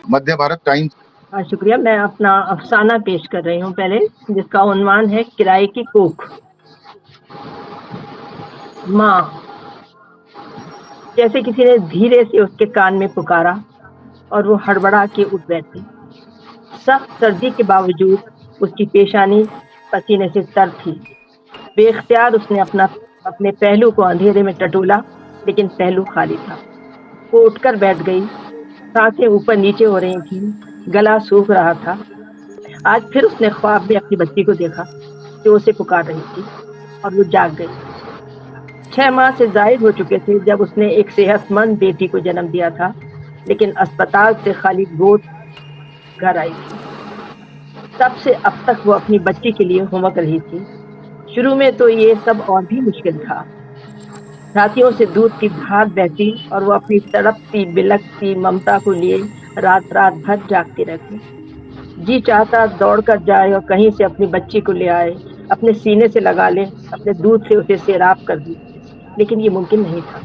मध्य Bharat times. शुक्रिया। मैं अपना अफसाना पेश कर रही हूँ पहले, जिसका उन्वान है किराए की कोख। माँ। जैसे किसी ने धीरे से उसके कान में पुकारा और वो हड़बड़ा के उठ बैठी। सख्त सर्दी के बावजूद उसकी पेशानी पसीने से तर थी। बेख्तियार उसने अपने पहलू को अंधेरे में टटोला, लेकिन पहलू खाली था। वो उठकर बैठ गई। सांसें ऊपर नीचे हो रही थी, गला सूख रहा था। आज फिर उसने ख्वाब में अपनी बच्ची को देखा जो उसे पुकार रही थी, और वो जाग गई। 6 माह से जायद हो चुके थे जब उसने एक सेहतमंद बेटी को जन्म दिया था, लेकिन अस्पताल से खाली गोद घर आई थी। तब से अब तक वो अपनी बच्ची के लिए होमवर्क रही थी। शुरू में तो ये सब और भी मुश्किल था। छातियों से दूध की धार बहती और वो अपनी तड़पती बिलखती ममता को लिए रात रात भर जागती रहती। जी चाहता दौड़कर जाए और कहीं से अपनी बच्ची को ले आए, अपने सीने से लगा ले, अपने दूध से उसे सैराब कर दी, लेकिन ये मुमकिन नहीं था।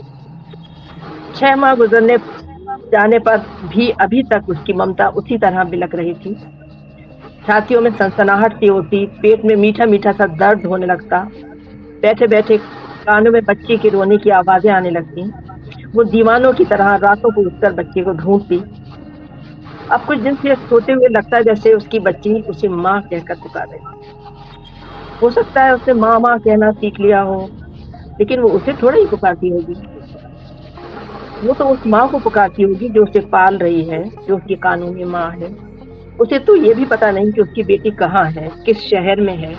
6 माह गुजरने जाने पर भी अभी तक उसकी ममता उसी तरह बिलख रही थी। छातियों में सनसनाहट सी होती, पेट में मीठा मीठा सा दर्द होने लगता। बैठे बैठे कानों में बच्ची के रोने की आवाजें आने लगती। वो दीवानों की तरह रातों को उठकर बच्चे को ढूंढती। अब कुछ दिन से सोते हुए लगता है जैसे उसकी बच्ची उसे माँ कहकर पुकार रही। हो सकता है उसने माँ माँ कहना सीख लिया हो, लेकिन वो उसे थोड़ा ही पुकारती होगी। वो तो उस माँ को पुकारती होगी जो उसे पाल रही है, जो उसकी कानूनी माँ है। उसे तो ये भी पता नहीं कि उसकी बेटी कहाँ है, किस शहर में है,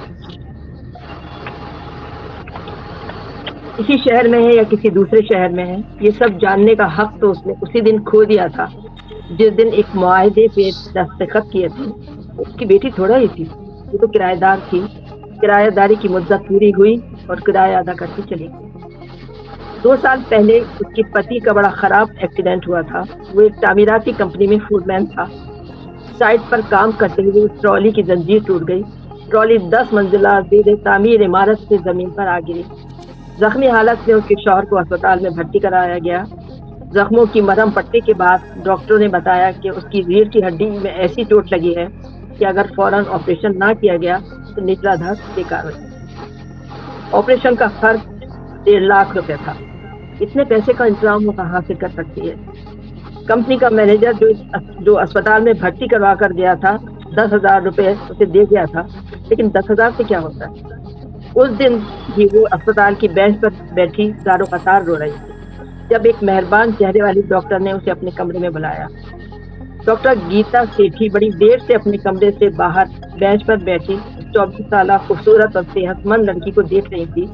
इसी शहर में है या किसी दूसरे शहर में है। ये सब जानने का हक तो उसने उसी दिन खो दिया था जिस दिन एक मुआहदे पे दस्तखत किए थे। उसकी बेटी थोड़ा ही थी, वो तो किराएदार थी। किराएदारी की मुद्दत पूरी हुई और किराया अदा करके चली गई। 2 साल पहले उसके पति का बड़ा खराब एक्सीडेंट हुआ था। वो एक तामीराती कंपनी में फूडमैन था। साइट पर काम करते हुए ट्रॉली की जंजीर टूट गई। ट्रॉली 10 मंजिला जेर तामीर इमारत से जमीन पर आ गिरी। जख्मी हालत में उसके शौहर को अस्पताल में भर्ती कराया गया। जख्मों की मरहम पट्टी के बाद डॉक्टरों ने बताया कि उसकी रीढ़ की हड्डी में ऐसी चोट लगी है कि अगर फौरन ऑपरेशन ना किया गया तो निचला धड़ बेकार हो जाएगा। ऑपरेशन का खर्च 1.5 लाख रुपए था। इतने पैसे का इंतजाम वो कहाँ से कर सकती है? कंपनी का मैनेजर जो अस्पताल में भर्ती करवा कर गया था, 10,000 रुपए उसे दे गया था, लेकिन 10,000 से क्या होता है? उस दिन भी वो अस्पताल की बेंच पर बैठी गारो कतार रो रही थी जब एक मेहरबान चेहरे वाली डॉक्टर ने उसे अपने कमरे में बुलाया। डॉक्टर गीता सेठी बड़ी देर से अपने कमरे से बाहर बेंच पर बैठी 24 साल खूबसूरत और सेहतमंद लड़की को देख रही थी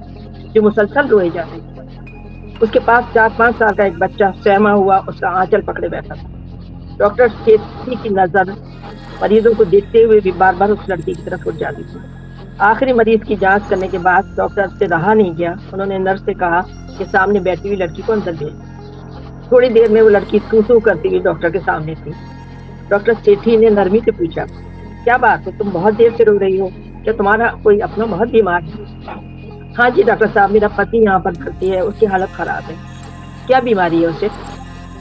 जो मुसलसल रोए जा रही थी। उसके पास 4-5 साल का एक बच्चा सहमा हुआ उसका आंचल पकड़े बैठा था। डॉक्टर सेठी की नजर मरीजों को देखते हुए भी बार बार उस लड़की की तरफ उठ जाती थी। आखिरी मरीज की जांच करने के बाद डॉक्टर से रहा नहीं गया। उन्होंने नर्स से कहा कि सामने बैठी हुई लड़की को अंदर भेज। थोड़ी देर में वो लड़की सूसू करती हुई डॉक्टर के सामने थी। डॉक्टर सेठी ने नरमी से पूछा, क्या बात है, तुम बहुत देर से रो रही हो? क्या तुम्हारा कोई अपना बहुत बीमार है? हाँ जी डॉक्टर साहब, मेरा पति यहाँ पर भर्ती है, उसकी हालत खराब है। क्या बीमारी है उसे?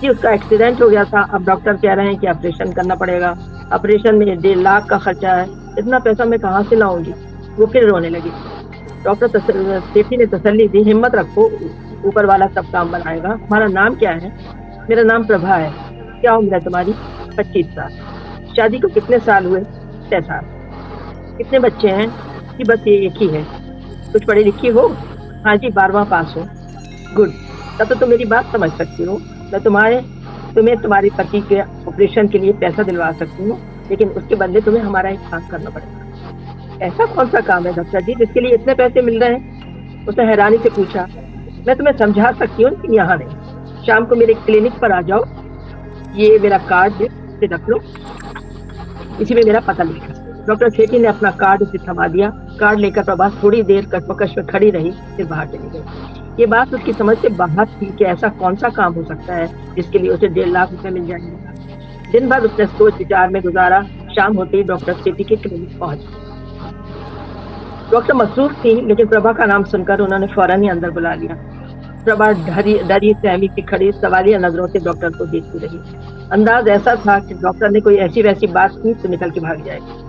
जी उसका एक्सीडेंट हो गया था, अब डॉक्टर कह रहे हैं कि ऑपरेशन करना पड़ेगा। ऑपरेशन में 1.5 लाख का खर्चा है। इतना पैसा मैं कहाँ से लाऊंगी? वो फिर रोने लगी। डॉक्टर सेठी ने तसल्ली दी, हिम्मत रखो, ऊपर वाला सब काम बनाएगा। हमारा नाम क्या है? मेरा नाम प्रभा है। क्या उम्र है तुम्हारी? 25 साल। शादी को कितने साल हुए? 6 साल। कितने बच्चे हैं? जी बस ये एक ही है। कुछ पढ़ी लिखी हो? हाँ जी 12वां पास हो। गुड, तब तो तुम मेरी बात समझ सकती हो। मैं तुम्हें तुम्हारे पति के ऑपरेशन के लिए पैसा दिलवा सकती हूँ, लेकिन उसके बदले तुम्हें हमारा एक काम करना पड़ेगा। ऐसा कौन सा काम है डॉक्टर जी जिसके लिए इतने पैसे मिल रहे हैं? उसने हैरानी से पूछा। मैं तुम्हें समझा सकती हूँ, लेकिन यहाँ नहीं। शाम को मेरे क्लिनिक पर आ जाओ। ये मेरा कार्ड है, रख लो, इसी में मेरा पता लिखा। डॉक्टर सेठी ने अपना कार्ड उसे थमा दिया। कार्ड लेकर प्रभा थोड़ी देर कशमकश में खड़ी रही, फिर बाहर चली गई। ये बात उसकी समझ से बाहर थी कि ऐसा कौन सा काम हो सकता है जिसके लिए उसे 1.5 लाख रुपए मिल जाएंगे। दिन भर उसने सोच विचार में गुजारा। शाम होते ही डॉक्टर सेठी के क्लिनिक पहुंच। डॉक्टर मसरूफ थी, लेकिन प्रभा का नाम सुनकर उन्होंने फौरन ही अंदर बुला लिया। प्रभा डरी सहमी सी खड़ी सवालिया नजरों से डॉक्टर को देखती रही। انداز ایسا تھا کہ ڈاکٹر نے کوئی ایسی ویسی بات کی تو نکل کے بھاگ جائے گی۔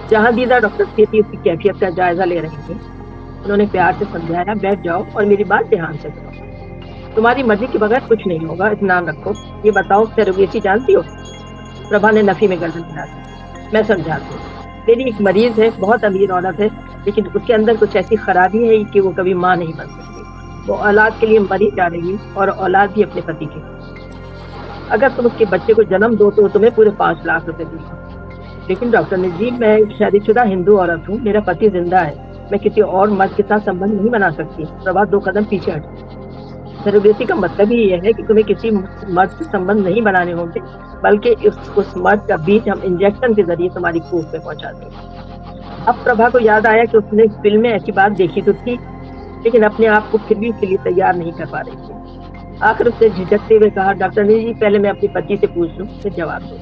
جہاں دیدہ ڈاکٹر سیٹھی اس کی کیفیت کا جائزہ لے رہی تھی، انہوں نے پیار سے سمجھایا، بیٹھ جاؤ اور میری بات دھیان سے سنو، تمہاری مرضی کے بغیر کچھ نہیں ہوگا، اطمینان رکھو۔ یہ بتاؤ سیروگیسی جانتی ہو؟ پربھا نے نفی میں گردن ہلا دی۔ میں سمجھاتی ہوں، میری ایک مریض ہے، بہت امیر عورت ہے، لیکن اس کے اندر کچھ ایسی خرابی ہے کہ وہ کبھی ماں نہیں بن سکتی۔ وہ اولاد کے لیے مری جا رہی اور اولاد بھی اپنے پتی کی۔ اگر تم اس کے بچے کو جنم دو تو تمہیں پورے 5 لاکھ روپے دوں گا۔ لیکن ڈاکٹر نے جی، میں ایک شادی شدہ ہندو عورت ہوں، میرا پتی زندہ ہے، میں کسی اور مرد کے ساتھ سمبند نہیں بنا سکتی۔ پربھا 2 قدم پیچھے ہٹ گئی۔ سیروگیسی کا مطلب ہی یہ ہے کہ تمہیں کسی مرد سے سمبند نہیں بنانے ہوں گے، بلکہ اس مرد کا بیج ہم انجیکشن کے ذریعے تمہاری کوکھ میں پہنچا دیں گے۔ اب پربھا کو یاد آیا کہ اس نے فلم میں ایسی بات دیکھی تو تھی، لیکن اپنے آپ کو پھر بھی اس کے لیے تیار نہیں کر پا رہی تھی۔ آخر اس نے جھجکتے ہوئے کہا، ڈاکٹر نے جی، پہلے میں اپنے پتی سے پوچھ لوں پھر جواب دوں۔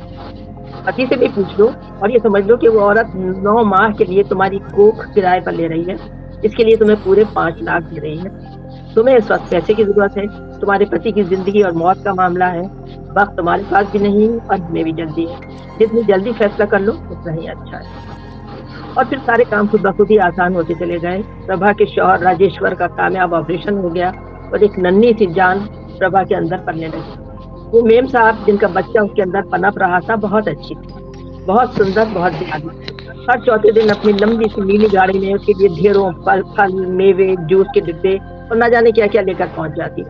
پتی سے بھی پوچھ لو اور یہ سمجھ لو کہ وہ عورت 9 ماہ کے لیے تمہاری کوکھ کرائے پر لے رہی ہے، اس کے لیے تمہیں پورے 5 لاکھ دے رہی ہے۔ تمہیں اس وقت پیسے کی ضرورت ہے، تمہارے پتی کی زندگی اور موت کا معاملہ ہے، وقت تمہارے پاس بھی نہیں اور ہمیں بھی جلدی ہے، جتنی جلدی فیصلہ کر لو اتنا ہی اچھا ہے۔ اور پھر سارے کام خود بخود ہی آسان ہوتے چلے گئے۔ پربھا کے شوہر راجیشور کا کامیاب آپریشن ہو گیا اور ایک ننھی سی جان پربھا کے اندر پلنے لگی۔ وہ میم صاحب جن کا بچہ اس کے اندر پنپ رہا تھا بہت اچھی تھی، بہت سندر، بہت دیالی۔ ہر چوتھے دن اپنی لمبی سی نیلی گاڑی میں اس کے لیے ڈھیروں پھل، میوے، جوس کے ڈبے اور نہ جانے کیا کیا لے کر پہنچ جاتی،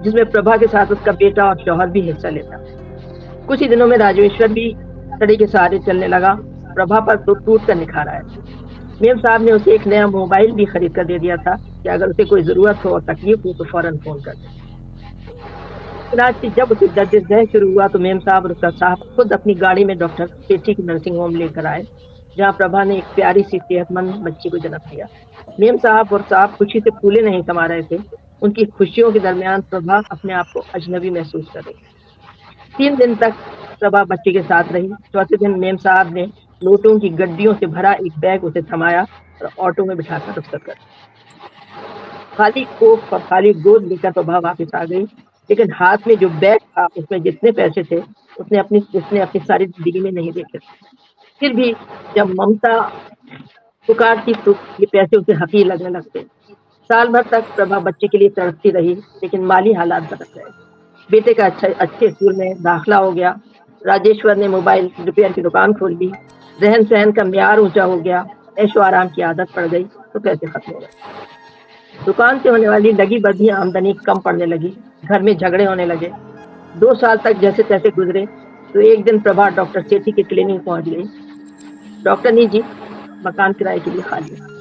جس میں پربھا کے ساتھ اس کا بیٹا اور شوہر بھی حصہ لیتا۔ کچھ ہی دنوں میں راجیشور بھی سڑی کے سہارے چلنے لگا۔ پربھا پر تو ٹوٹ کر نکھار آیا۔ میم صاحب نے اسے ایک نیا موبائل بھی خرید کر دے دیا تھا کہ اگر اسے کوئی ضرورت ہو اور تکلیف ہو تو فوراً فون کر دے۔ چنانچہ جب اسے درد ذہ شروع ہوا تو میم صاحب اور اس کا صاحب خود اپنی گاڑی میں ڈاکٹر سیٹھی کی نرسنگ ہوم لے کر آئے، جہاں پربھا نے ایک پیاری سی صحت مند بچی کو جنم دیا۔ میم صاحب اور صاحب خوشی سے پھولے نہیں سما رہے تھے۔ ان کی خوشیوں کے درمیان پربھا اپنے آپ کو اجنبی محسوس کر رہی تھی۔ 3 دن تک پربھا بچے کے ساتھ رہی۔ چوتھے دن میم صاحب نے نوٹوں کی گڈیوں سے بھرا ایک بیگ اسے تھمایا اور آٹو میں بٹھا کر رخصت کر دیا۔ خالی کوکھ اور خالی گود لے کر پربھا واپس آ گئی، لیکن ہاتھ میں جو بیگ تھا اس میں جتنے پیسے تھے اس نے اپنی ساری زندگی میں نہیں دیکھے تھے۔ پھر بھی جب ممتا پکارتی تو یہ پیسے اسے حقیر لگنے لگتے۔ سال بھر تک پربھا بچے کے لیے تڑپتی رہی، لیکن مالی حالات بدل گئے۔ بیٹے کا اچھے اسکول میں داخلہ ہو گیا، راجیشور نے موبائل ریپیئر کی دکان کھول لی، رہن سہن کا معیار اونچا ہو گیا، عیش و آرام کی عادت پڑ گئی تو پیسے ختم ہو گئے۔ دکان سے ہونے والی لگی بدھی آمدنی کم پڑنے لگی، گھر میں جھگڑے ہونے لگے۔ 2 سال تک جیسے تیسے گزرے تو ایک دن پربھا ڈاکٹر سیٹھی کے کلینک پہنچ گئی۔ ڈاکٹر نے جی، مکان کرائے کے لیے خالی ہے۔